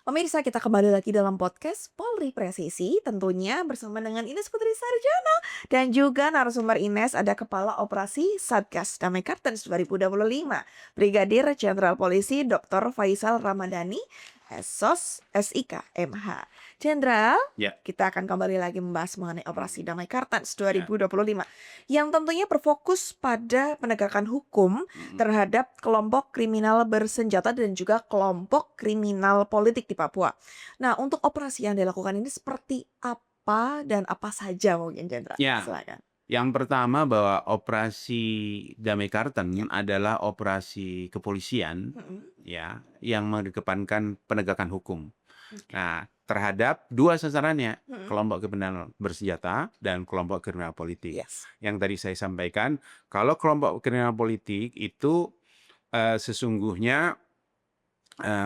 Pemirsa, kita kembali lagi dalam podcast Polri Presisi, tentunya bersama dengan Ines Putri Sarjana dan juga narasumber Ines ada Kepala Operasi Satgas Damai Kartens 2025, Brigadir Jenderal Polisi Dr. Faisal Ramadhani, SOS SIK MH. Jenderal, Ya, kita akan kembali lagi membahas mengenai Operasi Damai Kartens ya, 2025 yang tentunya berfokus pada penegakan hukum mhm, terhadap kelompok kriminal bersenjata dan juga kelompok kriminal politik di Papua. Nah, untuk operasi yang dilakukan ini seperti apa dan apa saja mungkin, Jenderal? ya. Silakan. Yang pertama bahwa operasi Damai Ya, Karten adalah operasi kepolisian, mhm, ya, yang mengedepankan penegakan hukum. oke, Nah, terhadap 2 sasarannya, mhm, kelompok kriminal bersenjata dan kelompok kriminal politik. yes, Yang tadi saya sampaikan, kalau kelompok kriminal politik itu, sesungguhnya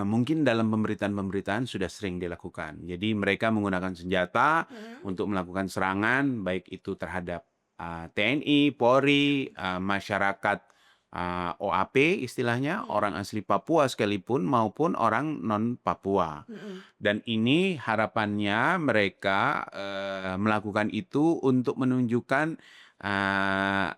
mungkin dalam pemberitaan-pemberitaan sudah sering dilakukan. Jadi mereka menggunakan senjata mhm, untuk melakukan serangan, baik itu terhadap TNI, Polri, masyarakat OAP istilahnya, mhm, orang asli Papua sekalipun maupun orang non Papua. mhm, Dan ini harapannya mereka melakukan itu untuk menunjukkan eh,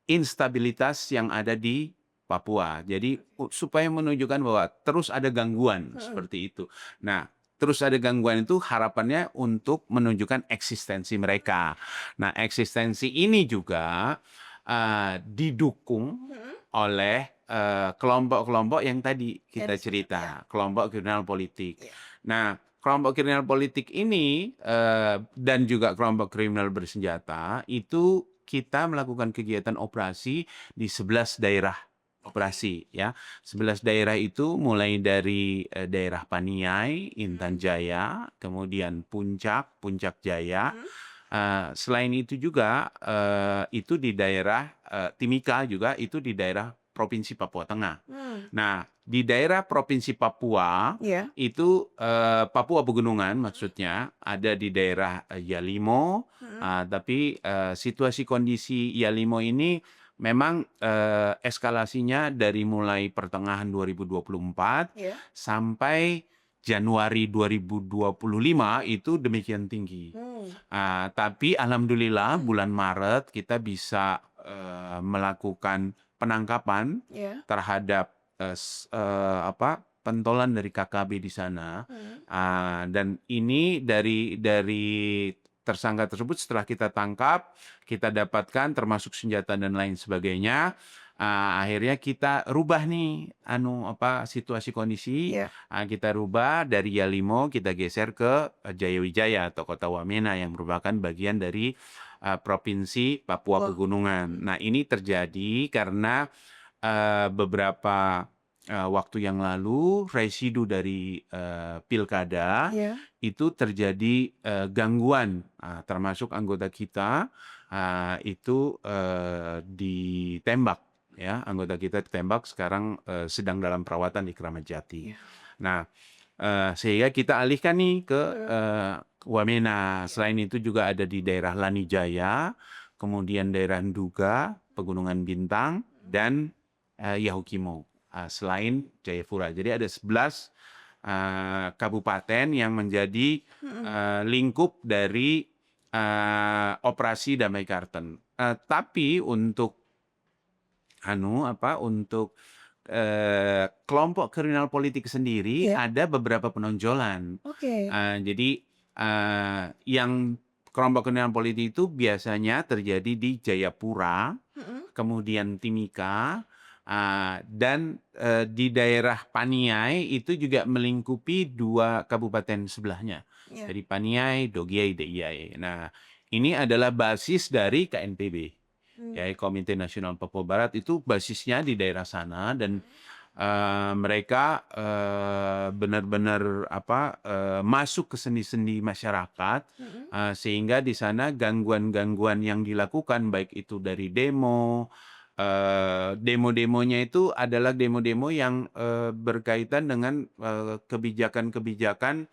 instabilitas yang ada di Papua. Jadi supaya menunjukkan bahwa terus ada gangguan mhm, seperti itu. Nah, terus ada gangguan itu harapannya untuk menunjukkan eksistensi mereka. Nah, eksistensi ini juga didukung mhm, oleh kelompok-kelompok yang tadi yang kita disebut ya, cerita, kelompok kriminal politik. iya, Nah, kelompok kriminal politik ini dan juga kelompok kriminal bersenjata itu kita melakukan kegiatan operasi di 11 daerah oke, operasi ya. 11 daerah itu mulai dari daerah Paniai, Intan mhm, Jaya, kemudian Puncak, Puncak Jaya. mhm, Selain itu juga itu di daerah Timika juga itu di daerah Provinsi Papua Tengah. mmm, Nah, di daerah Provinsi Papua iya, itu Papua Pegunungan maksudnya ada di daerah Yalimo, mhm, tapi situasi kondisi Yalimo ini memang eskalasinya dari mulai pertengahan 2024 iya, sampai Januari 2025 itu demikian tinggi. mmm, Tapi alhamdulillah bulan Maret kita bisa melakukan penangkapan iya, terhadap pentolan dari KKB di sana. mhm, Dan ini dari tersangka tersebut setelah kita tangkap, kita dapatkan termasuk senjata dan lain sebagainya. Akhirnya kita rubah nih situasi kondisi. iya, Kita rubah dari Yalimo kita geser ke Jayawijaya atau Kota Wamena yang merupakan bagian dari Provinsi Papua wah, Pegunungan. mhm, Nah, ini terjadi karena beberapa waktu yang lalu residu dari pilkada iya, itu terjadi gangguan, termasuk anggota kita itu ditembak ya, anggota kita ditembak sekarang sedang dalam perawatan di Kramat Jati. iya, Nah, sehingga kita alihkan nih ke mhm, Wamena. iya, Selain itu juga ada di daerah Lanijaya, kemudian daerah Nduga, Pegunungan Bintang, mhm, dan Yahukimo, selain Jayapura. Jadi ada 11 kabupaten yang menjadi mhm, lingkup dari operasi Damai Karten. Tapi untuk kelompok kriminal politik sendiri iya, ada beberapa penonjolan. oke, Jadi yang kelompok kriminal politik itu biasanya terjadi di Jayapura, mhm, kemudian Timika, dan di daerah Paniai itu juga melingkupi 2 kabupaten sebelahnya. iya, Jadi Paniai, Dogiai, Deiyai. Nah, ini adalah basis dari KNPB. mmm, Ya, Komite Nasional Papua Barat itu basisnya di daerah sana dan mhm, mereka benar-benar masuk ke sendi-sendi masyarakat mhm, sehingga di sana gangguan-gangguan yang dilakukan baik itu dari demo, demo-demonya itu adalah demo-demo yang berkaitan dengan kebijakan-kebijakan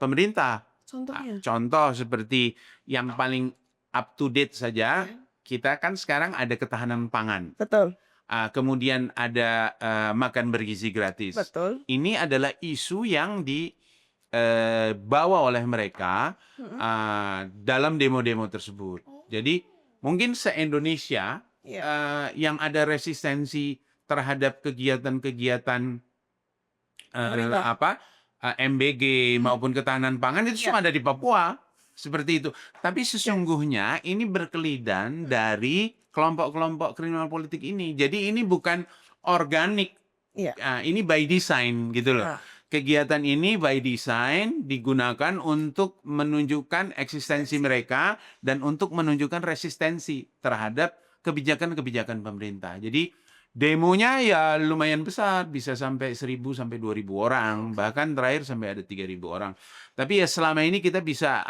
pemerintah. contohnya? Contoh seperti yang paling up to date saja, Iya, kita kan sekarang ada ketahanan pangan. betul, kemudian ada makan bergizi gratis. Betul. Ini adalah isu yang dibawa oleh mereka dalam demo-demo tersebut. Jadi mungkin se-Indonesia Iya. yang ada resistensi terhadap kegiatan-kegiatan Pemerintah. MBG maupun ketahanan pangan itu Iya. cuma ada di Papua, seperti itu. Tapi Oke. sesungguhnya ini berkelidan dari kelompok-kelompok kriminal politik ini. Jadi ini bukan organik, Iya. ini by design gitu loh. Nah, Kegiatan ini by design digunakan untuk menunjukkan eksistensi mereka dan untuk menunjukkan resistensi terhadap kebijakan-kebijakan pemerintah. Jadi demonya ya lumayan besar, bisa sampai 1.000 sampai 2.000 orang, bahkan terakhir sampai ada 3.000 orang. Tapi ya selama ini kita bisa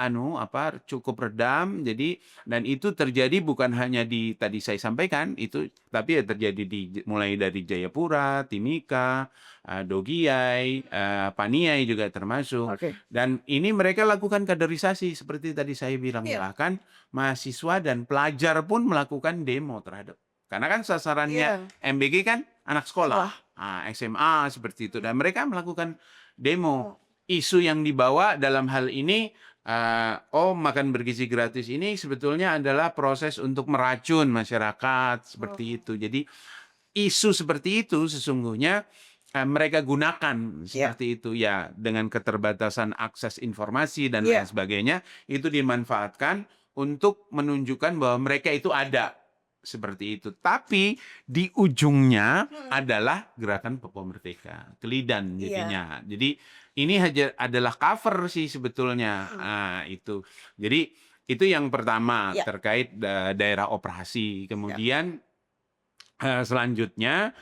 cukup redam. Jadi dan itu terjadi bukan hanya di tadi saya sampaikan itu, tapi ya terjadi mulai dari Jayapura, Timika, Dogiai, Paniai juga termasuk. oke. Dan ini mereka lakukan kaderisasi seperti tadi saya bilang, Iya. bahkan mahasiswa dan pelajar pun melakukan demo terhadap. Karena kan sasarannya Iya. MBG kan anak sekolah, Sekolah. SMA seperti itu, dan mereka melakukan demo. Oh. Isu yang dibawa dalam hal ini, makan bergizi gratis ini sebetulnya adalah proses untuk meracun masyarakat seperti itu. Jadi isu seperti itu sesungguhnya mereka gunakan Iya. seperti itu ya, dengan keterbatasan akses informasi dan Iya. lain sebagainya, itu dimanfaatkan untuk menunjukkan bahwa mereka itu ada seperti itu. Tapi di ujungnya adalah gerakan Papua Merdeka, kelidan Iya. jadinya. Jadi ini adalah cover sih sebetulnya. Itu. Jadi itu yang pertama Iya. terkait daerah operasi. Kemudian selanjutnya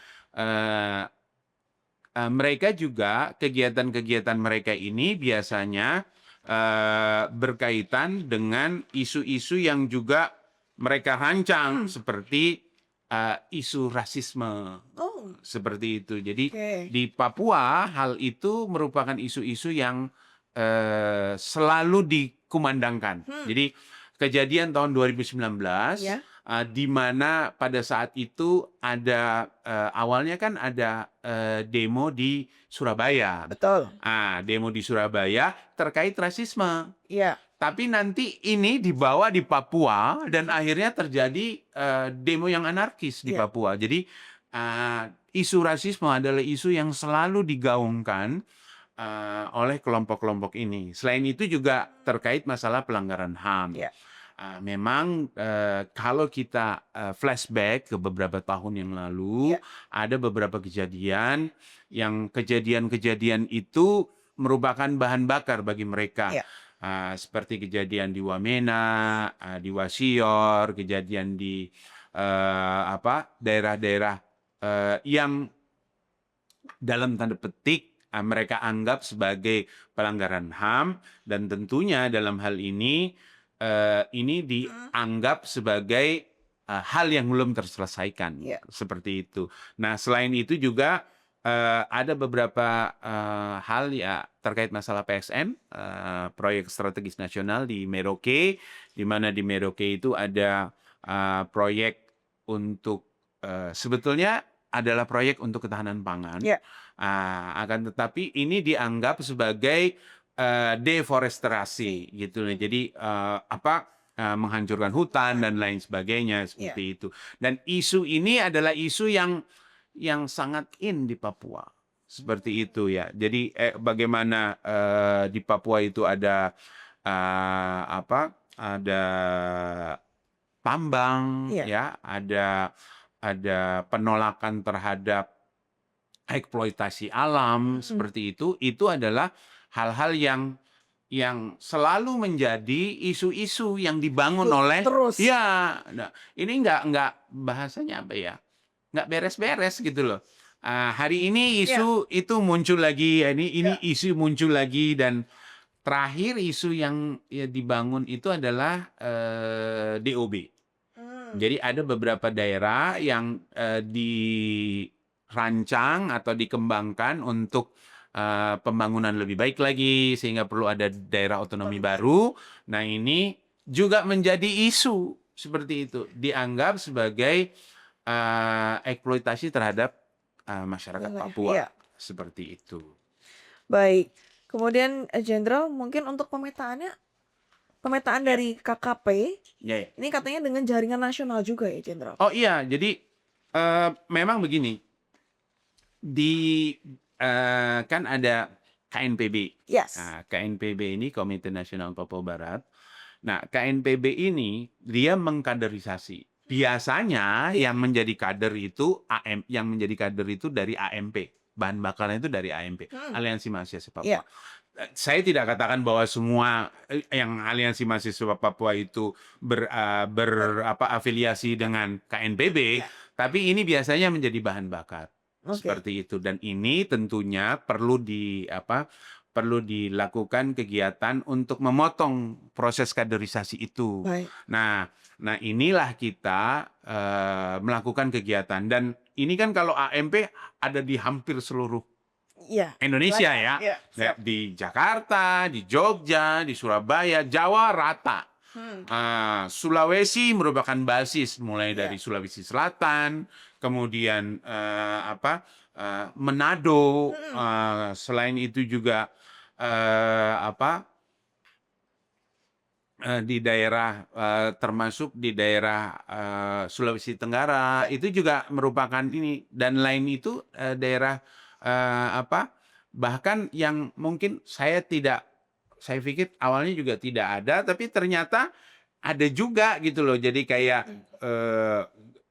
mereka juga kegiatan-kegiatan mereka ini biasanya berkaitan dengan isu-isu yang juga mereka rancang seperti isu rasisme Oh. seperti itu. Jadi Oke. di Papua hal itu merupakan isu-isu yang selalu dikumandangkan. Jadi kejadian tahun 2019 Iya. di mana pada saat itu ada awalnya kan ada demo di Surabaya. Betul. Demo di Surabaya terkait rasisme. Iya. Tapi nanti ini dibawa di Papua dan akhirnya terjadi demo yang anarkis di Iya. Papua. Jadi isu rasisme adalah isu yang selalu digaungkan oleh kelompok-kelompok ini. Selain itu juga terkait masalah pelanggaran HAM. Iya. Memang kalau kita flashback ke beberapa tahun yang lalu, Iya. ada beberapa kejadian yang kejadian-kejadian itu merupakan bahan bakar bagi mereka. Iya. Seperti kejadian di Wamena, di Wasior, kejadian di daerah-daerah yang dalam tanda petik mereka anggap sebagai pelanggaran HAM, dan tentunya dalam hal ini dianggap sebagai hal yang belum terselesaikan. Iya. Seperti itu. Nah, selain itu juga ada beberapa hal ya terkait masalah PSN, proyek strategis nasional di Merauke, di mana di Merauke itu ada proyek untuk sebetulnya adalah proyek untuk ketahanan pangan. Iya. Akan tetapi ini dianggap sebagai deforestasi gitu loh. Jadi menghancurkan hutan dan lain sebagainya seperti itu. Dan isu ini adalah isu yang sangat in di Papua. Seperti itu ya. Jadi bagaimana di Papua itu ada ada tambang, Iya. ya, ada penolakan terhadap eksploitasi alam seperti itu adalah hal-hal yang selalu menjadi isu-isu yang dibangun oleh Terus. ya. Nah, ini nggak bahasanya apa ya? Nggak beres-beres gitu loh. Hari ini isu itu muncul lagi, ini isu muncul lagi, dan terakhir isu yang ya dibangun itu adalah DOB. Jadi ada beberapa daerah yang dirancang atau dikembangkan untuk pembangunan lebih baik lagi, sehingga perlu ada daerah otonomi baru. Nah, ini juga menjadi isu seperti itu, dianggap sebagai eksploitasi terhadap masyarakat Wilayah, Papua, iya. seperti itu. Baik. Kemudian Jenderal mungkin untuk pemetaan Ya, dari KKP ya, ya. ini katanya dengan jaringan nasional juga ya Jenderal? Oh iya, jadi memang begini, di kan ada KNPB. Yes. Nah, KNPB ini Komite Nasional Papua Barat. Nah, KNPB ini dia mengkaderisasi. Biasanya Iya. yang menjadi kader itu yang menjadi kader itu dari AMP. Bahan bakarnya itu dari AMP, Aliansi Mahasiswa Papua. Iya. Saya tidak katakan bahwa semua yang Aliansi Mahasiswa Papua itu afiliasi dengan KNPB, Iya. tapi ini biasanya menjadi bahan bakar. Oke. Seperti itu, dan ini tentunya perlu dilakukan kegiatan untuk memotong proses kaderisasi itu. Baik. Nah, inilah kita melakukan kegiatan, dan ini kan kalau AMP ada di hampir seluruh Iya. Indonesia Wilayah. ya. Iya. Siap. Di Jakarta, di Jogja, di Surabaya, Jawa rata. Sulawesi merupakan basis, mulai dari Sulawesi Selatan, kemudian Manado, selain itu juga di daerah termasuk di daerah Sulawesi Tenggara, itu juga merupakan ini, dan lain itu daerah bahkan yang mungkin saya pikir awalnya juga tidak ada, tapi ternyata ada juga gitu loh. Jadi kayak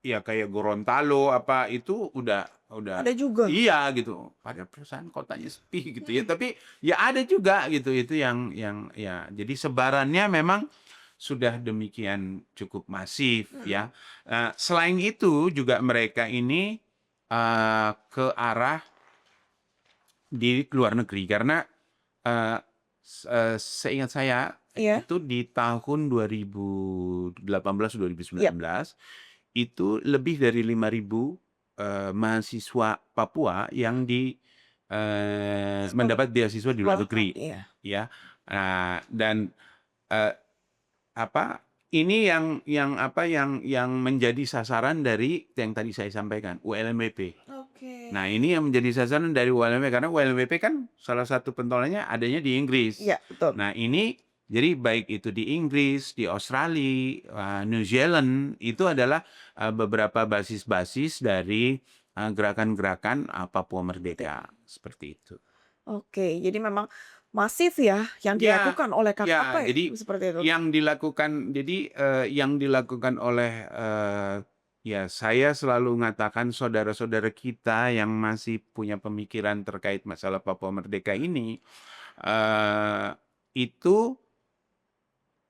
ya kayak Gorontalo itu udah Ada juga. iya gitu. Pada perusahaan kotanya sepi gitu ya. Tapi ya ada juga gitu, itu yang ya. Jadi sebarannya memang sudah demikian cukup masif ya. Selain itu juga mereka ini ke arah di luar negeri, karena seingat saya Iya. itu di tahun 2018-2019 itu lebih dari 5.000 mahasiswa Papua yang mendapat beasiswa di luar negeri, Iya. ya. Dan ini yang menjadi sasaran dari yang tadi saya sampaikan, ULMWP. Oke. Nah, ini yang menjadi sasaran dari ULMWP, karena ULMWP kan salah satu pentolannya adanya di Inggris. Iya, betul. Nah, ini jadi baik itu di Inggris, di Australia, New Zealand, itu adalah beberapa basis-basis dari gerakan-gerakan Papua Merdeka, seperti itu. Oke, jadi memang masif ya yang Ya, dilakukan oleh KKP jadi seperti itu. yang dilakukan oleh ya, saya selalu mengatakan saudara-saudara kita yang masih punya pemikiran terkait masalah Papua Merdeka ini, itu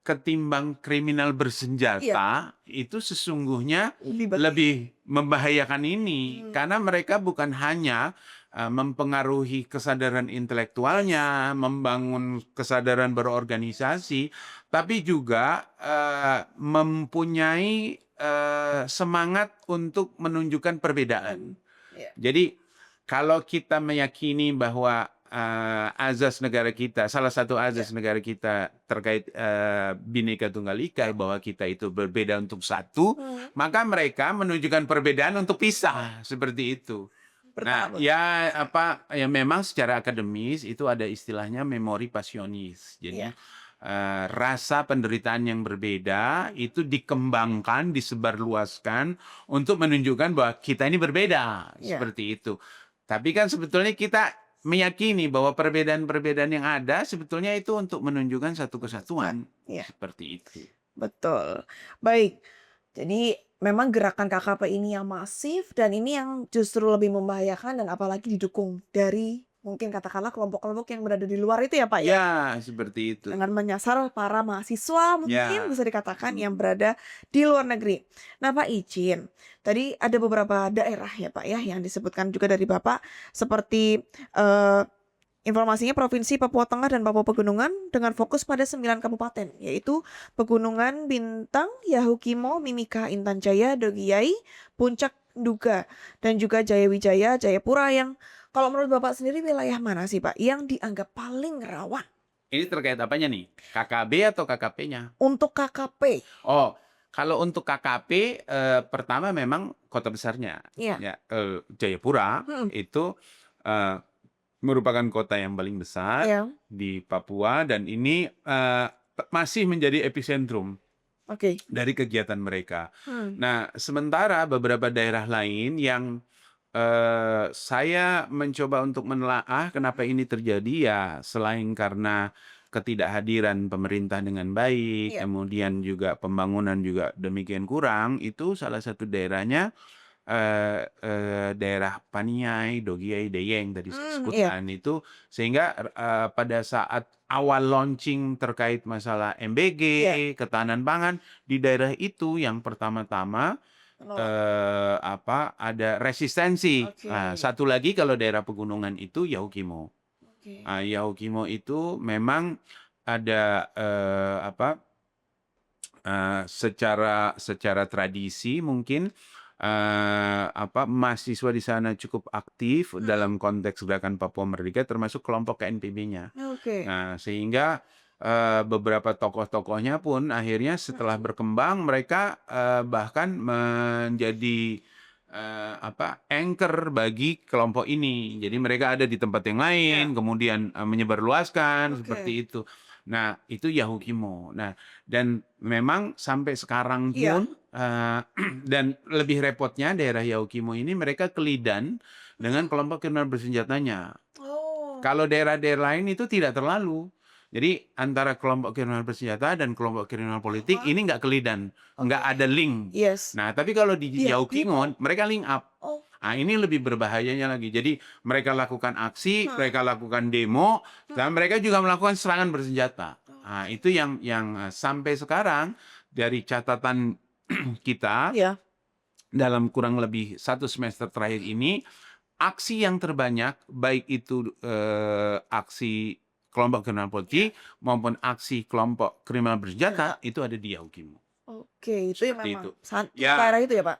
ketimbang kriminal bersenjata, itu sesungguhnya lebih membahayakan ini, karena mereka bukan hanya mempengaruhi kesadaran intelektualnya, membangun kesadaran berorganisasi, tapi juga mempunyai semangat untuk menunjukkan perbedaan. Jadi kalau kita meyakini bahwa azas negara kita, salah satu azas negara kita terkait Bhinneka Tunggal Ika, bahwa kita itu berbeda untuk satu, maka mereka menunjukkan perbedaan untuk pisah, seperti itu. Nah, ya memang secara akademis itu ada istilahnya memori pasionis. Jadi rasa penderitaan yang berbeda itu dikembangkan, disebarluaskan untuk menunjukkan bahwa kita ini berbeda, seperti itu. Tapi kan sebetulnya kita meyakini bahwa perbedaan-perbedaan yang ada sebetulnya itu untuk menunjukkan satu kesatuan, seperti itu. Betul. Baik. Jadi memang gerakan KKP ini yang masif dan ini yang justru lebih membahayakan, dan apalagi didukung dari mungkin katakanlah kelompok-kelompok yang berada di luar itu ya Pak ya? Ya, seperti itu. Dengan menyasar para mahasiswa mungkin bisa dikatakan yang berada di luar negeri. Nah Pak izin, tadi ada beberapa daerah ya Pak ya yang disebutkan juga dari Bapak, seperti informasinya Provinsi Papua Tengah dan Papua Pegunungan dengan fokus pada 9 kabupaten, yaitu Pegunungan Bintang, Yahukimo, Mimika, Intan Jaya, Dogiyai, Puncak Duga, dan juga Jayawijaya, Jayapura, yang kalau menurut Bapak sendiri wilayah mana sih Pak yang dianggap paling rawan? Ini terkait apanya nih? KKB atau KKP-nya? Untuk KKP. Oh, Kalau untuk KKP, pertama memang kota besarnya, Iya. ya, Jayapura Mhm. itu, eee, merupakan kota yang paling besar Iya. di Papua dan ini, masih menjadi epicentrum Oke. dari kegiatan mereka. Hmm. Nah, sementara beberapa daerah lain yang, saya mencoba untuk menelaah kenapa ini terjadi, ya selain karena ketidakhadiran pemerintah dengan baik, Iya. kemudian juga pembangunan juga demikian kurang, itu salah satu daerahnya, daerah Paniai, Dogiai, Deyeng tadi saya Iya. sebutkan itu, sehingga pada saat awal launching terkait masalah MBG, Iya. ketahanan pangan, di daerah itu yang pertama-tama, Menolak. ada resistensi. Oke. Satu lagi kalau daerah pegunungan itu Yahukimo. Oke. Yahukimo itu memang ada, secara secara tradisi mungkin, mahasiswa di sana cukup aktif dalam konteks gerakan Papua Merdeka termasuk kelompok KNPB-nya. Oke. Nah, sehingga, beberapa tokoh-tokohnya pun akhirnya setelah berkembang mereka, bahkan menjadi, anchor bagi kelompok ini. Jadi mereka ada di tempat yang lain, Iya. kemudian, menyebarluaskan seperti Oke. itu. Nah, itu Yahukimo. Nah, dan memang sampai sekarang Iya. pun, dan lebih repotnya daerah Yahukimo ini mereka kelidan dengan kelompok kriminal bersenjatanya. Oh. Kalau daerah-daerah lain itu tidak terlalu. Jadi antara kelompok kriminal bersenjata dan kelompok kriminal politik ini nggak kelidan, nggak Oke. ada link. Yes. Nah, tapi kalau di Iya, Yahukimo mereka link up. Oh. Ini lebih berbahayanya lagi. Jadi mereka lakukan aksi, mereka lakukan demo, dan mereka juga melakukan serangan bersenjata. Itu yang sampai sekarang dari catatan kita Iya. dalam kurang lebih 1 semester terakhir ini, aksi yang terbanyak baik itu, aksi kelompok kriminal politik maupun aksi kelompok kriminal bersenjata itu ada di Yahukimo. Oke, itu yang Seperti memang itu. Ya, daerah itu ya, Pak?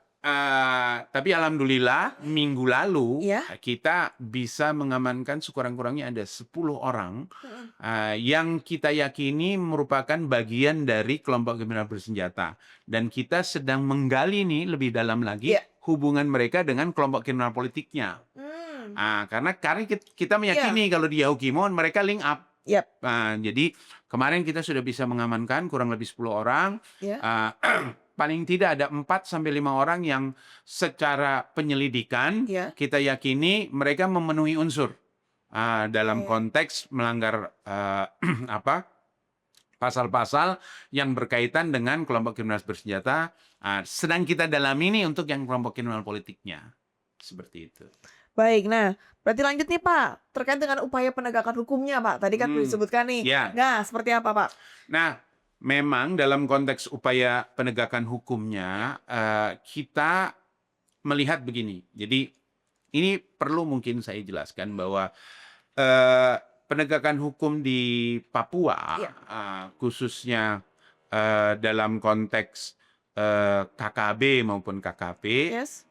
tapi alhamdulillah minggu lalu, Iya. kita bisa mengamankan sekurang-kurangnya ada 10 orang, Mhm. yang kita yakini merupakan bagian dari kelompok kriminal bersenjata. Dan kita sedang menggali nih lebih dalam lagi Iya. hubungan mereka dengan kelompok kriminal politiknya. Karena kita meyakini kalau di Yahukimo mereka link up. Yap. Jadi kemarin kita sudah bisa mengamankan kurang lebih 10 orang. Iya. Paling tidak ada 4 sampai 5 orang yang secara penyelidikan Iya. kita yakini mereka memenuhi unsur dalam Oke. konteks melanggar pasal-pasal yang berkaitan dengan kelompok kriminal bersenjata. Sedang kita dalami ini untuk yang kelompok kriminal politiknya. Seperti itu. Baik, nah berarti lanjut nih Pak, terkait dengan upaya penegakan hukumnya Pak, tadi kan sudah disebutkan nih. Ya. Nah, seperti apa Pak? Nah, memang dalam konteks upaya penegakan hukumnya, kita melihat begini. Jadi ini perlu mungkin saya jelaskan bahwa, penegakan hukum di Papua, Iya. khususnya, dalam konteks, KKB maupun KKP, Yes.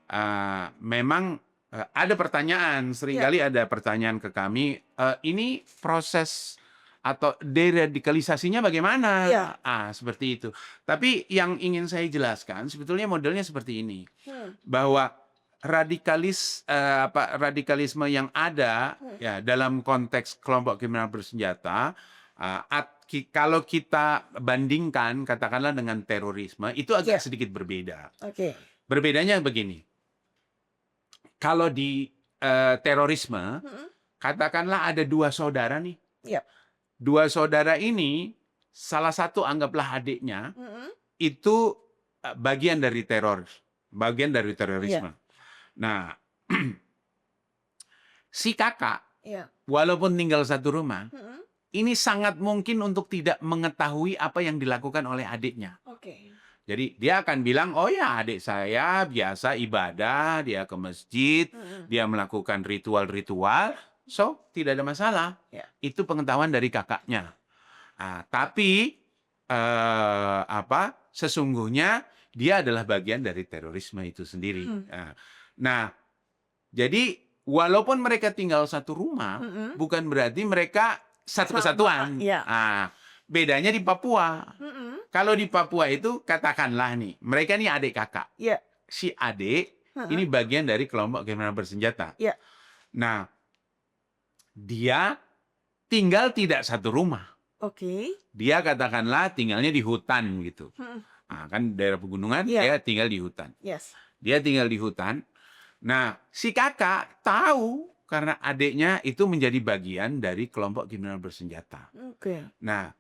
memang, ada pertanyaan, seringkali ada pertanyaan ke kami, ini proses atau deradikalisasinya bagaimana? Iya. Seperti itu. Tapi yang ingin saya jelaskan sebetulnya modelnya seperti ini, Hmm. bahwa radikalisme yang ada ya dalam konteks kelompok kriminal bersenjata, kalau kita bandingkan katakanlah dengan terorisme itu agak sedikit berbeda. Oke. Berbedanya begini. Kalau di terorisme, katakanlah ada 2 saudara nih. Iya. 2 saudara ini, salah satu anggaplah adiknya, itu bagian dari terorisme. Nah, si kakak, walaupun tinggal satu rumah, ini sangat mungkin untuk tidak mengetahui apa yang dilakukan oleh adiknya. Oke. Jadi dia akan bilang, oh ya adik saya biasa ibadah, dia ke masjid, dia melakukan ritual-ritual, so tidak ada masalah. Itu pengetahuan dari kakaknya. Tapi sesungguhnya dia adalah bagian dari terorisme itu sendiri. Nah, jadi walaupun mereka tinggal satu rumah, bukan berarti mereka satu kesatuan. Bedanya di Papua. Kalau di Papua itu katakanlah nih, mereka nih adik kakak. Iya. Si adik Heeh. ini bagian dari kelompok kriminal bersenjata. Iya. Nah, dia tinggal tidak satu rumah. Oke. Dia katakanlah tinggalnya di hutan gitu. Mhm. Nah, kan daerah pegunungan, Iya. dia tinggal di hutan. Yes. Dia tinggal di hutan. Nah, si kakak tahu karena adiknya itu menjadi bagian dari kelompok kriminal bersenjata. Oke. Nah,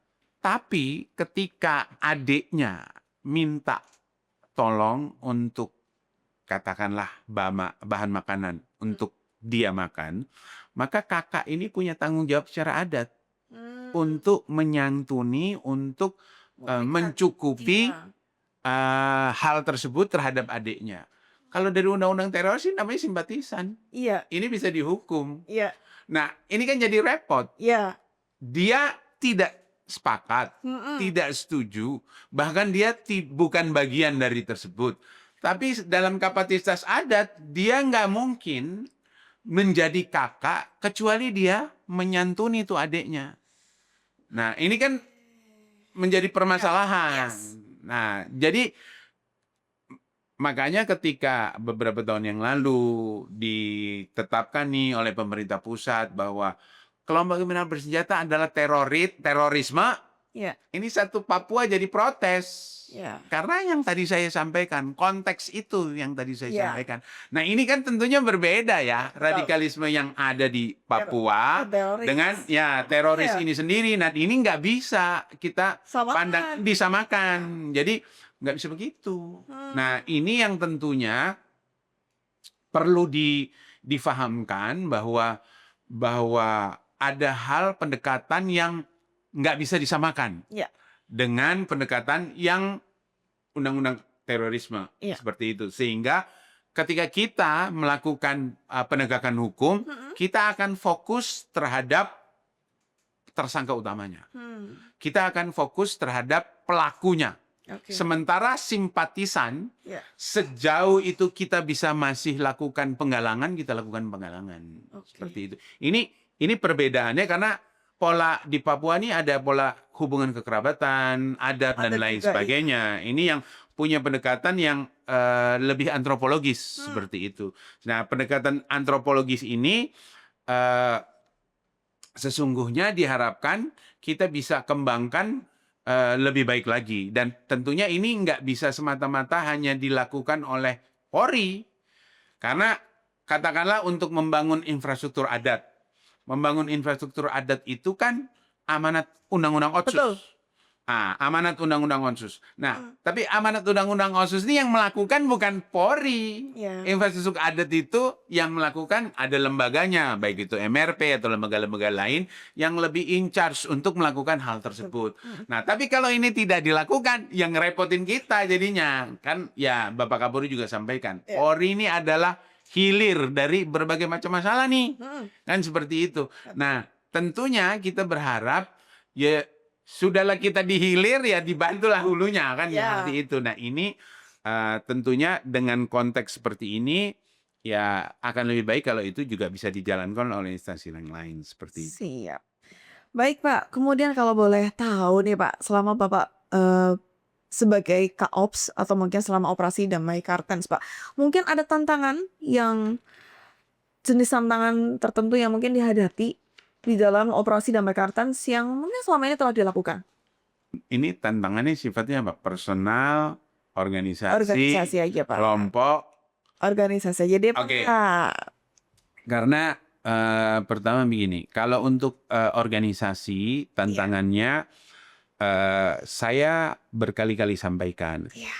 tapi ketika adiknya minta tolong untuk katakanlah bahan makanan untuk dia makan, maka kakak ini punya tanggung jawab secara adat untuk menyantuni, untuk mencukupi hal tersebut terhadap adiknya. Kalau dari undang-undang teroris ini namanya simpatisan. Iya. Ini bisa dihukum. Iya. Nah, ini kan jadi repot. Iya. Dia tidak sepakat, Mhm. tidak setuju, bahkan dia bukan bagian dari tersebut. Tapi dalam kapasitas adat, dia nggak mungkin menjadi kakak kecuali dia menyantuni itu adiknya. Nah, ini kan menjadi permasalahan. Yes. Nah, jadi makanya ketika beberapa tahun yang lalu ditetapkan nih oleh pemerintah pusat bahwa kelompok kriminal bersenjata adalah terorisme, Iya. ini satu Papua jadi protes. Iya. Karena yang tadi saya sampaikan, konteks itu yang tadi saya Iya. sampaikan. Nah, ini kan tentunya berbeda ya, Betul. radikalisme yang ada di Papua Teroris. dengan ya teroris Iya. ini sendiri. Nah, ini nggak bisa kita pandang disamakan. Jadi nggak bisa begitu. Nah, ini yang tentunya perlu difahamkan bahwa ada hal pendekatan yang nggak bisa disamakan Iya. dengan pendekatan yang undang-undang terorisme Iya. seperti itu. Sehingga ketika kita melakukan penegakan hukum, kita akan fokus terhadap tersangka utamanya. Kita akan fokus terhadap pelakunya. Oke. Sementara simpatisan, Iya. sejauh itu kita bisa masih lakukan penggalangan, kita lakukan penggalangan. Oke. Seperti itu. Ini perbedaannya karena pola di Papua ini ada pola hubungan kekerabatan, adat, dan Ada lain juga, sebagainya. Ini yang punya pendekatan yang lebih antropologis seperti itu. Nah, pendekatan antropologis ini sesungguhnya diharapkan kita bisa kembangkan lebih baik lagi. Dan tentunya ini nggak bisa semata-mata hanya dilakukan oleh Polri. Karena katakanlah untuk membangun infrastruktur adat. Membangun infrastruktur adat itu kan amanat Undang-Undang Otsus. Betul. Amanat Undang-Undang Otsus. Nah, tapi amanat Undang-Undang Otsus ini yang melakukan bukan Polri. Iya. Infrastruktur adat itu yang melakukan ada lembaganya, baik itu MRP atau lembaga-lembaga lain yang lebih in charge untuk melakukan hal tersebut. Nah, tapi kalau ini tidak dilakukan, yang ngerepotin kita jadinya. Kan ya Bapak Kapolri juga sampaikan, Polri ini adalah hilir dari berbagai macam masalah nih. Kan seperti itu. Nah, tentunya kita berharap ya sudahlah kita dihilir ya dibantulah hulunya kan Ya. seperti itu. Nah, ini tentunya dengan konteks seperti ini ya akan lebih baik kalau itu juga bisa dijalankan oleh instansi yang lain seperti itu. Siap. Baik Pak, kemudian kalau boleh tahu nih Pak, selama Bapak sebagai Kaops atau mungkin selama operasi Damai Kartens Pak, mungkin ada tantangan yang jenis tantangan tertentu yang mungkin dihadapi di dalam operasi Damai Kartens yang mungkin selama ini telah dilakukan? Ini tantangannya sifatnya apa? Personal, Organisasi aja Pak. kelompok. Organisasi aja deh Pak. Oke. Karena pertama begini, kalau untuk organisasi tantangannya saya berkali-kali sampaikan. Iya.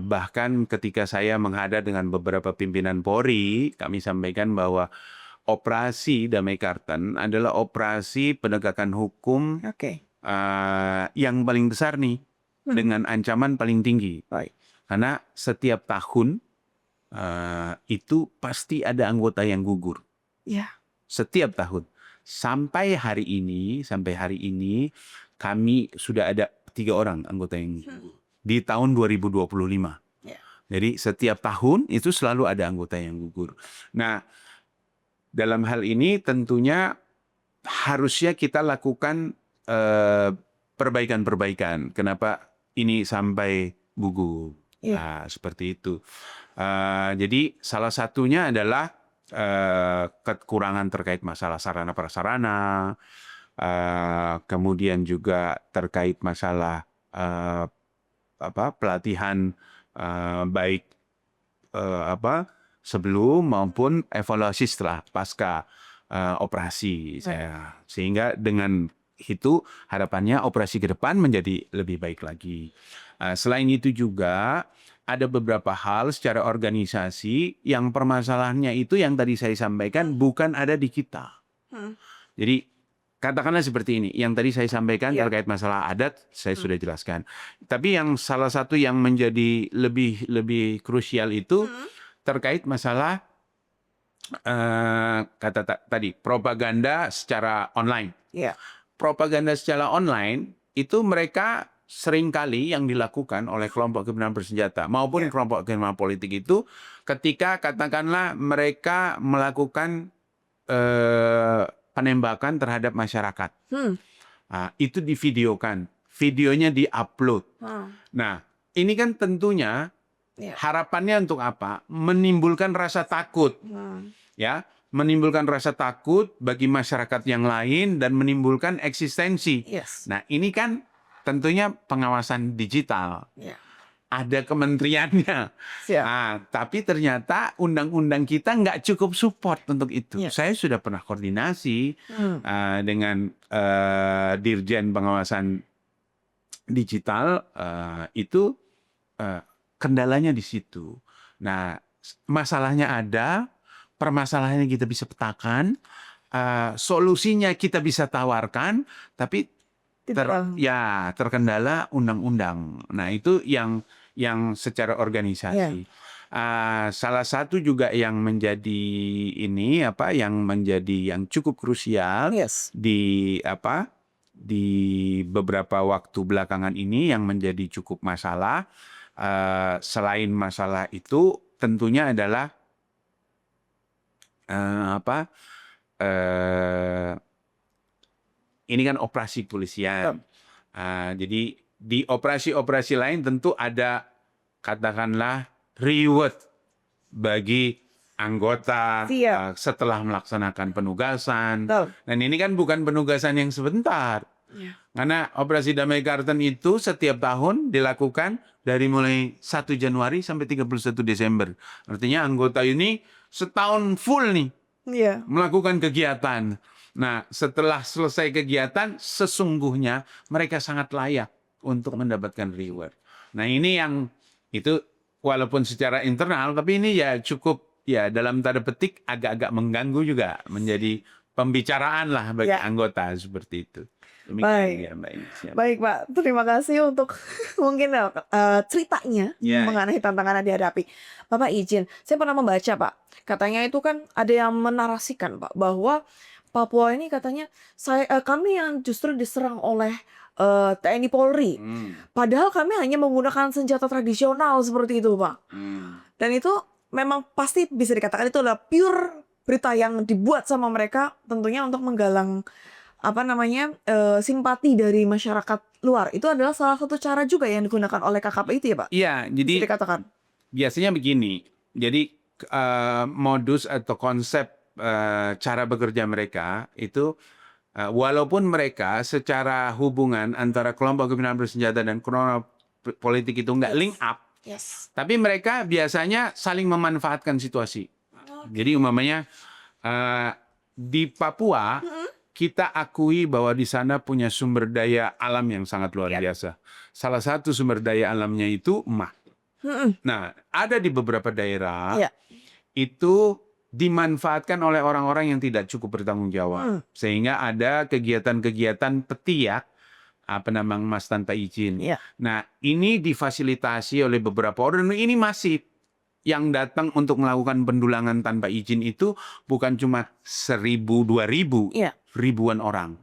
Bahkan ketika saya menghadap dengan beberapa pimpinan Polri, kami sampaikan bahwa operasi Damai Kartens adalah operasi penegakan hukum Oke. yang paling besar nih, dengan ancaman paling tinggi. Baik. Karena setiap tahun itu pasti ada anggota yang gugur. Iya. Setiap tahun. Sampai hari ini kami sudah ada 3 orang anggota yang gugur. Di tahun 2025. Ya. Jadi setiap tahun itu selalu ada anggota yang gugur. Nah, dalam hal ini tentunya harusnya kita lakukan perbaikan-perbaikan. Kenapa ini sampai gugur? Iya. Seperti itu. Jadi salah satunya adalah kekurangan terkait masalah sarana prasarana, kemudian juga terkait masalah pelatihan baik sebelum maupun evaluasi setelah pasca operasi. Sehingga dengan itu harapannya operasi ke depan menjadi lebih baik lagi. Selain itu juga ada beberapa hal secara organisasi yang permasalahannya itu yang tadi saya sampaikan bukan ada di kita. Jadi katakanlah seperti ini, yang tadi saya sampaikan terkait masalah adat saya sudah jelaskan. Tapi yang salah satu yang menjadi lebih krusial itu terkait masalah tadi propaganda secara online. Iya. Propaganda secara online itu mereka seringkali yang dilakukan oleh kelompok kriminal bersenjata maupun kelompok kriminal politik itu ketika katakanlah mereka melakukan penembakan terhadap masyarakat. Itu divideokan, videonya diupload. Nah, ini kan tentunya harapannya untuk apa? Menimbulkan rasa takut. Ya, menimbulkan rasa takut bagi masyarakat yang lain dan menimbulkan eksistensi. Nah, ini kan tentunya pengawasan digital. Ada kementeriannya. Tapi ternyata undang-undang kita nggak cukup support untuk itu. Saya sudah pernah koordinasi dengan Dirjen Pengawasan Digital, itu kendalanya di situ. Nah, masalahnya ada, permasalahannya kita bisa petakan, solusinya kita bisa tawarkan, tapi terkendala undang-undang. Nah, itu yang secara organisasi. Salah satu juga yang menjadi yang cukup krusial di beberapa waktu belakangan ini yang menjadi cukup masalah. Selain masalah itu tentunya adalah ini kan operasi kepolisian. Jadi di operasi-operasi lain tentu ada katakanlah reward bagi anggota setelah melaksanakan penugasan. Dan ini kan bukan penugasan yang sebentar. Karena operasi Damai Karten itu setiap tahun dilakukan dari mulai 1 Januari sampai 31 Desember. Artinya anggota ini setahun full nih melakukan kegiatan. Nah, setelah selesai kegiatan, sesungguhnya mereka sangat layak untuk mendapatkan reward. Nah, ini yang itu walaupun secara internal, tapi ini ya cukup dalam tanda petik agak-agak mengganggu juga, menjadi pembicaraan lah bagi anggota seperti itu. Baik Pak, terima kasih untuk mungkin ceritanya mengenai tantangan yang dihadapi. Bapak izin, saya pernah membaca Pak, katanya itu kan ada yang menarasikan Pak bahwa Papua ini katanya kami yang justru diserang oleh TNI Polri, padahal kami hanya menggunakan senjata tradisional seperti itu Pak. Dan itu memang pasti bisa dikatakan itu adalah pure berita yang dibuat sama mereka tentunya untuk menggalang simpati dari masyarakat luar. Itu adalah salah satu cara juga yang digunakan oleh KKP itu ya Pak? Iya, jadi bisa dikatakan. Biasanya begini, jadi modus atau konsep cara bekerja mereka itu walaupun mereka secara hubungan antara kelompok kriminal bersenjata dan kelompok politik itu nggak link up, tapi mereka biasanya saling memanfaatkan situasi. Jadi umpamanya di Papua kita akui bahwa di sana punya sumber daya alam yang sangat luar biasa. Salah satu sumber daya alamnya itu emas. Nah, ada di beberapa daerah itu dimanfaatkan oleh orang-orang yang tidak cukup bertanggung jawab. Sehingga ada kegiatan-kegiatan petiak emas tanpa izin. Nah, ini difasilitasi oleh beberapa orang. Ini masif. Yang datang untuk melakukan pendulangan tanpa izin itu bukan cuma 1.000, 2.000, ribuan orang.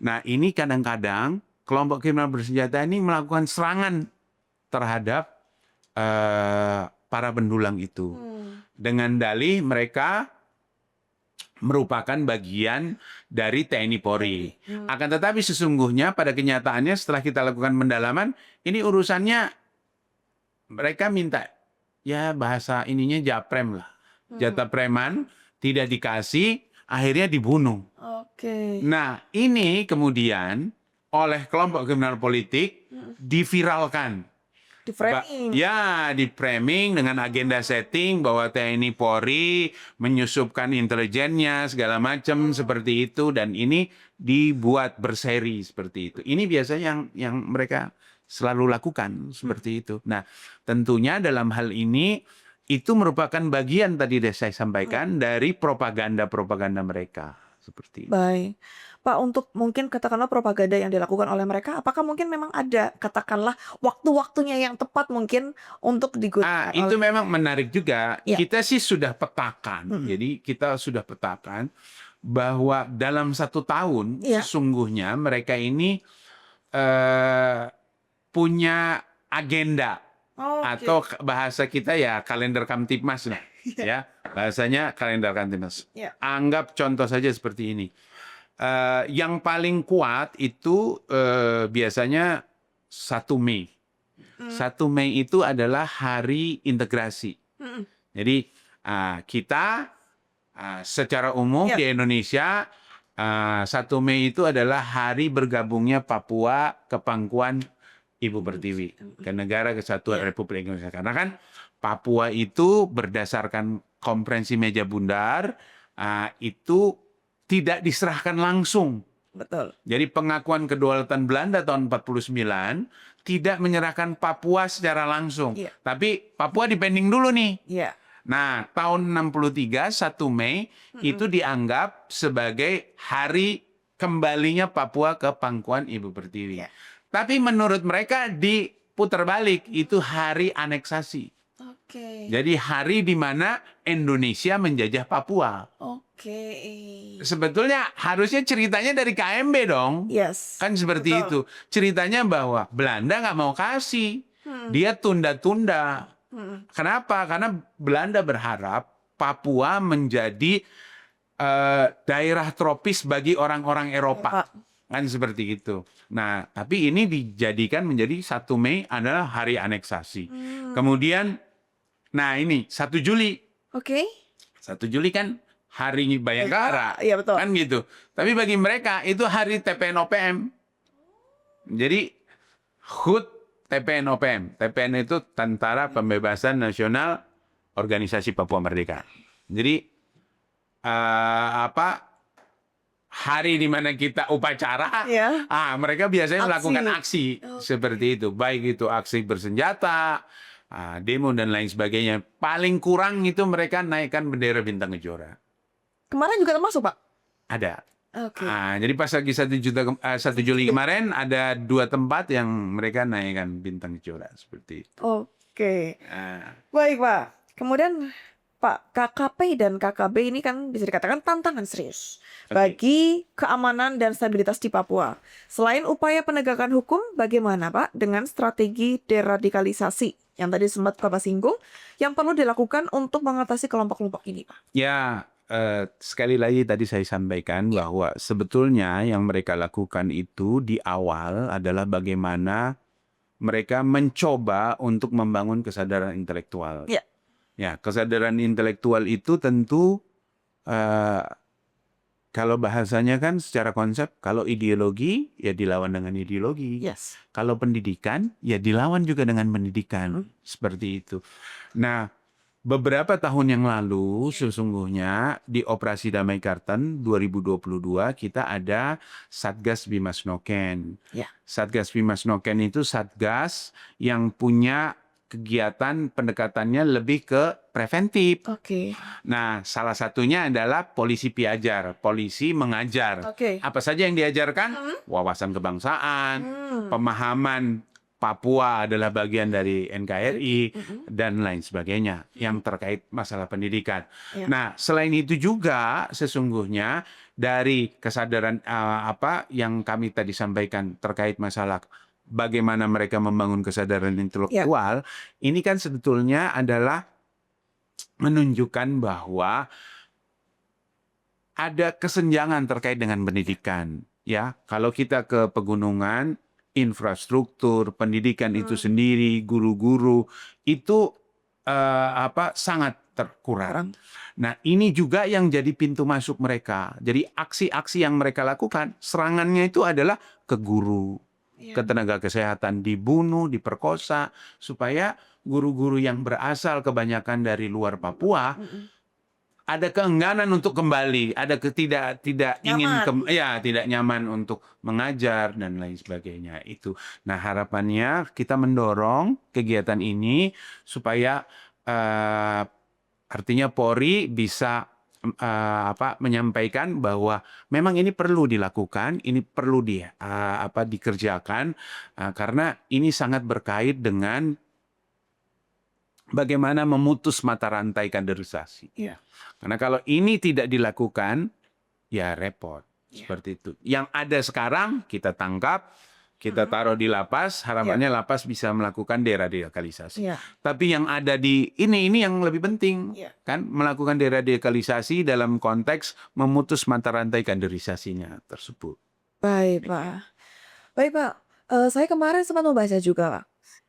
Nah, ini kadang-kadang kelompok kriminal bersenjata ini melakukan serangan terhadap para pendulang itu. Dengan dalih mereka merupakan bagian dari TNI Polri. Akan tetapi sesungguhnya pada kenyataannya setelah kita lakukan pendalaman, ini urusannya mereka minta ya bahasa ininya japrem lah. Jatah preman tidak dikasih, akhirnya dibunuh. Oke. Nah, ini kemudian oleh kelompok kriminal politik diviralkan. Di framing. Ya, di framing dengan agenda setting bahwa TNI Polri menyusupkan intelijennya segala macam seperti itu, dan ini dibuat berseri seperti itu. Ini biasanya yang mereka selalu lakukan seperti itu. Nah, tentunya dalam hal ini itu merupakan bagian tadi saya sampaikan dari propaganda-propaganda mereka seperti itu. Baik. Pak, untuk mungkin katakanlah propaganda yang dilakukan oleh mereka, apakah mungkin memang ada katakanlah waktu-waktunya yang tepat mungkin untuk digunakan Itu oleh memang menarik juga. Ya. Kita sih sudah petakan. Jadi kita sudah petakan bahwa dalam 1 tahun Ya. sesungguhnya mereka ini punya agenda atau bahasa kita ya kalender Kamtibmas lah. Ya, bahasanya kalender Kamtibmas. Ya. Anggap contoh saja seperti ini. Yang paling kuat itu biasanya 1 Mei. 1 Mei itu adalah hari integrasi. Jadi kita secara umum Ya. di Indonesia 1 Mei itu adalah hari bergabungnya Papua ke pangkuan Ibu Pertiwi, ke Negara Kesatuan Republik Indonesia. Karena kan Papua itu berdasarkan Konferensi Meja Bundar itu tidak diserahkan langsung. Betul. Jadi pengakuan kedaulatan Belanda tahun 49 tidak menyerahkan Papua secara langsung. Iya. Tapi Papua dipending dulu nih. Ya. Nah, tahun 63 1 Mei itu dianggap sebagai hari kembalinya Papua ke pangkuan Ibu Pertiwi. Ya. Tapi menurut mereka diputar balik, itu hari aneksasi. Oke. Jadi hari di mana Indonesia menjajah Papua. Oke. Sebetulnya harusnya ceritanya dari KMB dong. Yes. Kan seperti Betul. itu. Ceritanya bahwa Belanda nggak mau kasih. Dia tunda-tunda. Kenapa? Karena Belanda berharap Papua menjadi daerah tropis bagi orang-orang Eropa. Kan seperti itu. Nah, tapi ini dijadikan menjadi 1 Mei adalah hari aneksasi. Kemudian, nah ini 1 Juli. Oke. 1 Juli kan hari Bayangkara. Iya, betul. Kan gitu. Tapi bagi mereka itu hari TPN-OPM. Jadi HUT TPN-OPM. TPN itu Tentara Pembebasan Nasional Organisasi Papua Merdeka. Jadi hari di mana kita upacara, Ya. mereka biasanya Aksi. melakukan aksi seperti itu. Baik itu aksi bersenjata, demo dan lain sebagainya. Paling kurang itu mereka naikkan bendera Bintang Kejora. Kemarin juga termasuk, Pak? Ada. Oke. Jadi pas lagi 1 Juli kemarin ada 2 tempat yang mereka naikkan Bintang Kejora seperti itu. Oke. Baik, Pak. Kemudian Pak, KKP dan KKB ini kan bisa dikatakan tantangan serius bagi keamanan dan stabilitas di Papua. Selain upaya penegakan hukum, bagaimana Pak dengan strategi deradikalisasi yang tadi sempat Bapak singgung yang perlu dilakukan untuk mengatasi kelompok-kelompok ini, Pak? Ya, sekali lagi tadi saya sampaikan bahwa sebetulnya yang mereka lakukan itu di awal adalah bagaimana mereka mencoba untuk membangun kesadaran intelektual. Ya. Ya, kesadaran intelektual itu tentu kalau bahasanya kan secara konsep, kalau ideologi ya dilawan dengan ideologi. Yes. Kalau pendidikan ya dilawan juga dengan pendidikan. Seperti itu. Nah, beberapa tahun yang lalu sesungguhnya di Operasi Damai Karten 2022 kita ada Satgas Bimas Noken. Ya. Satgas Bimas Noken itu satgas yang punya kegiatan pendekatannya lebih ke preventif. Oke. Nah, salah satunya adalah polisi piajar, polisi mengajar. Oke. Apa saja yang diajarkan? Wawasan kebangsaan, pemahaman Papua adalah bagian dari NKRI dan lain sebagainya yang terkait masalah pendidikan. Ya. Nah, selain itu juga sesungguhnya dari kesadaran yang kami tadi sampaikan terkait masalah bagaimana mereka membangun kesadaran intelektual, ini kan sebetulnya adalah menunjukkan bahwa ada kesenjangan terkait dengan pendidikan. Ya, kalau kita ke pegunungan, infrastruktur, pendidikan itu sendiri, guru-guru itu sangat terkurang. Nah, ini juga yang jadi pintu masuk mereka. Jadi aksi-aksi yang mereka lakukan, serangannya itu adalah ke guru, ke tenaga kesehatan, dibunuh, diperkosa, supaya guru-guru yang berasal kebanyakan dari luar Papua ada keengganan untuk kembali, ada tidak ingin tidak nyaman untuk mengajar dan lain sebagainya itu. Nah, harapannya kita mendorong kegiatan ini supaya artinya Polri bisa menyampaikan bahwa memang ini perlu dilakukan, ini perlu dikerjakan karena ini sangat berkait dengan bagaimana memutus mata rantai kaderisasi. Karena kalau ini tidak dilakukan, ya repot. Seperti itu. Yang ada sekarang kita tangkap, kita taruh di lapas, harapannya lapas bisa melakukan deradikalisasi. Tapi yang ada di ini yang lebih penting, kan melakukan deradikalisasi dalam konteks memutus mata rantai kaderisasinya tersebut. Baik, Pak. Saya kemarin sempat membaca juga, Pak.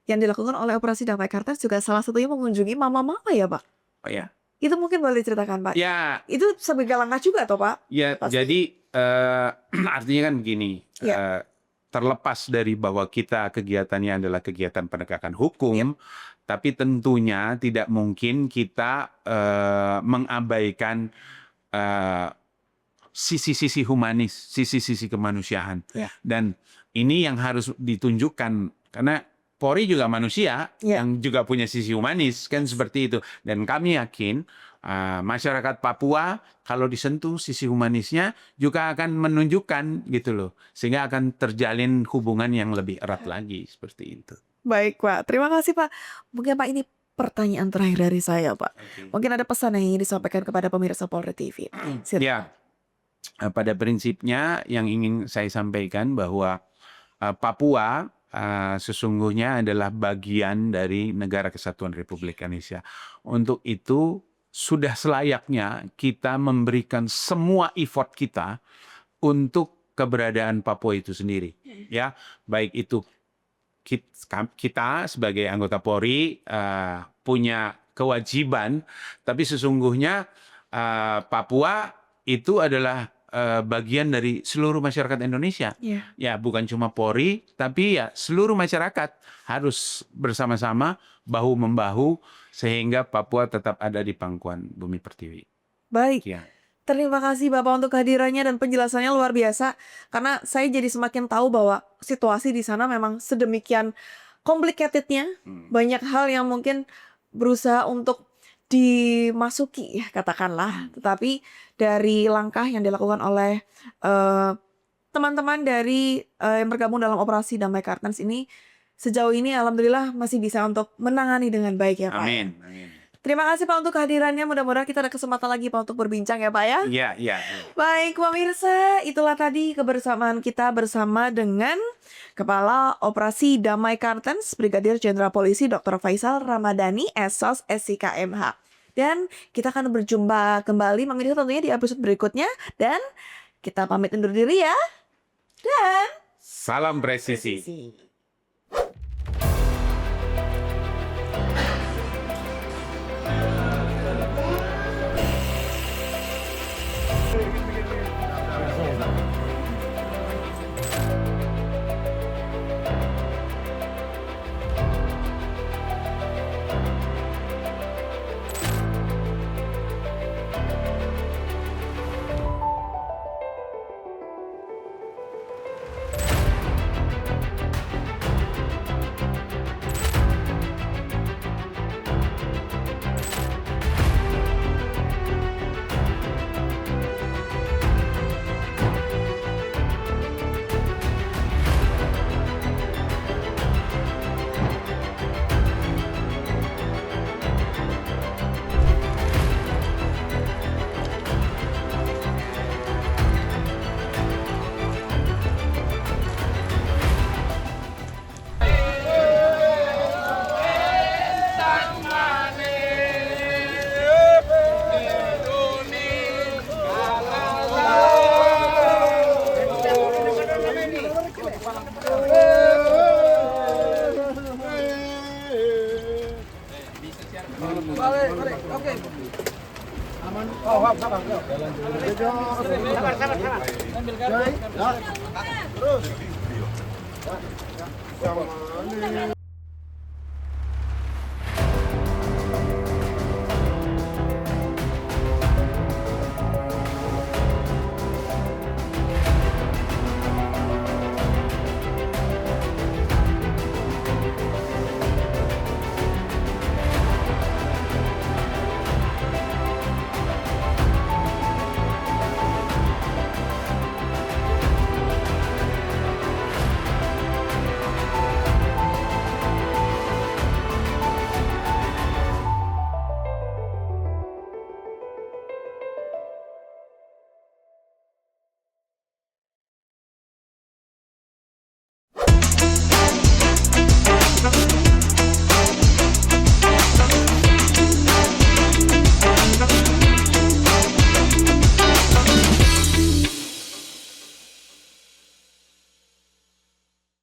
Yang dilakukan oleh Operasi Damai Kartens juga salah satunya mengunjungi mama-mama ya, Pak? Oh ya. Itu mungkin boleh diceritakan, Pak? Ya. Itu sebagai langkah juga toh, Pak? Ya, pasti. Jadi artinya kan begini, terlepas dari bahwa kita kegiatannya adalah kegiatan penegakan hukum, tapi tentunya tidak mungkin kita mengabaikan sisi-sisi humanis, sisi-sisi kemanusiaan. Dan ini yang harus ditunjukkan, karena Polri juga manusia yang juga punya sisi humanis, kan seperti itu. Dan kami yakin masyarakat Papua kalau disentuh sisi humanisnya juga akan menunjukkan gitu loh, sehingga akan terjalin hubungan yang lebih erat lagi seperti itu. Baik, Pak. Terima kasih, Pak. Mungkin Pak ini pertanyaan terakhir dari saya, Pak. Mungkin ada pesan yang ingin disampaikan kepada pemirsa Polri TV. Ya, pada prinsipnya yang ingin saya sampaikan bahwa Papua sesungguhnya adalah bagian dari Negara Kesatuan Republik Indonesia. Untuk itu sudah selayaknya kita memberikan semua effort kita untuk keberadaan Papua itu sendiri. Ya, baik itu kita sebagai anggota Polri punya kewajiban, tapi sesungguhnya Papua itu adalah bagian dari seluruh masyarakat Indonesia. Ya, bukan cuma Polri, tapi ya seluruh masyarakat harus bersama-sama bahu-membahu sehingga Papua tetap ada di pangkuan bumi pertiwi. Baik. Terima kasih Bapak untuk kehadirannya dan penjelasannya luar biasa. Karena saya jadi semakin tahu bahwa situasi di sana memang sedemikian complicatednya. Banyak hal yang mungkin berusaha untuk dimasuki ya katakanlah, tetapi dari langkah yang dilakukan oleh teman-teman dari yang bergabung dalam Operasi Damai Kartens ini sejauh ini alhamdulillah masih bisa untuk menangani dengan baik ya Pak. Amin. Terima kasih Pak untuk kehadirannya, mudah-mudahan kita ada kesempatan lagi Pak untuk berbincang ya Pak ya. Iya. Baik pemirsa, itulah tadi kebersamaan kita bersama dengan Kepala Operasi Damai Kartens Brigadir Jenderal Polisi Dr. Faisal Ramadhani, SOS SIKMH. Dan kita akan berjumpa kembali pemirsa tentunya di episode berikutnya. Dan kita pamit undur diri ya. Dan salam presisi. Terus.